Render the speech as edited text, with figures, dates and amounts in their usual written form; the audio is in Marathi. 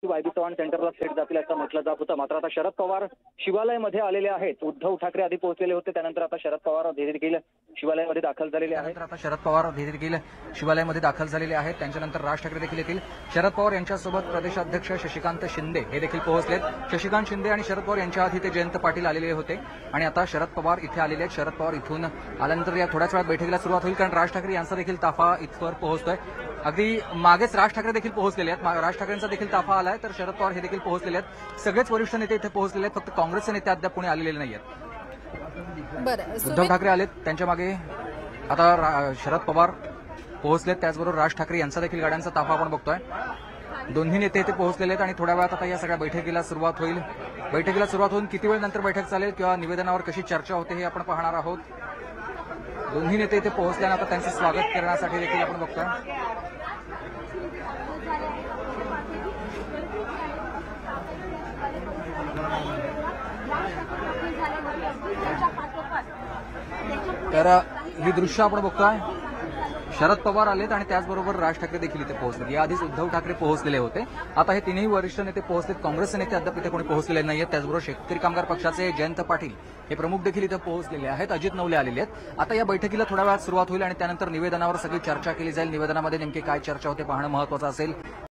की वाय बी चव्हाण सेंटरला थेट जातील असं म्हटलं जात होतं. मात्र आता शरद पवार शिवालयामध्ये आलेले आहेत. उद्धव ठाकरे आधी पोहोचलेले होते, त्यानंतर आता शरद पवार देखील शिवालयामध्ये दाखल झालेले आहेत. त्यांच्यानंतर राज ठाकरे देखील येतील. शरद पवार यांच्यासोबत प्रदेशाध्यक्ष शशिकांत शिंदे हे देखील पोहोचलेत. शशिकांत शिंदे आणि शरद पवार यांच्या आधी ते जयंत पाटील आलेले होते आणि आता शरद पवार इथे आलेले आहेत. शरद पवार इथून आल्यानंतर या थोड्याच वेळात बैठकीला सुरुवात होईल, कारण राज ठाकरे यांचा देखील ताफा इथवर पोहोचतोय. अगदी मागेच राज ठाकरे देखील पोहोचलेले आहेत. राज ठाकरेंचा देखील ताफा आलाय, तर शरद पवार हे देखील पोहोचलेले आहेत. सगळेच वरिष्ठ नेते इथे पोहोचलेले आहेत. फक्त काँग्रेसचे नेते अद्याप कोणी आलेले नाहीयेत. उद्धव ठाकरे आलेत, त्यांच्या मागे आता शरद पवार पोहोचलेत. त्याचबरोबर राज ठाकरे यांचा देखील गाड्यांचा ताफा आपण बघतोय. दोन्ही नेते इथे पोहोचलेले आहेत आणि थोड्या वेळात आता या सगळ्या बैठकीला सुरुवात होईल. बैठकीला सुरुवात होऊन किती वेळ नंतर बैठक चालेल किंवा निवेदनावर कशी चर्चा होते हे आपण पाहणार आहोत. दोन्ही नेते इथे पोहोचल्यानंतर आता त्यांचं स्वागत करण्यासाठी देखील आपण बघतोय. तर ही दृश्य आपण बघतोय. शरद पवार आलेत आणि त्याचबरोबर राज ठाकरे देखील इथे पोहोचलेत. याआधीच उद्धव ठाकरे पोहोचलेले होते. आता हे तिन्ही वरिष्ठ नेते पोहोचलेत. काँग्रेसचे नेते अद्याप इथे कोणी पोहोचलेले नाहीयेत. त्याचबरोबर शेतकरी कामगार पक्षाचे जयंत पाटील हे प्रमुख देखील इथे पोहोचलेले आहेत. अजित नवले आलेले आहेत. आता या बैठकीला थोड्या वेळात सुरुवात होईल आणि त्यानंतर निवेदनावर सगळी चर्चा केली जाईल. निवेदनामध्ये नेमकी काय चर्चा होते पाहणं महत्त्वाचं असेल.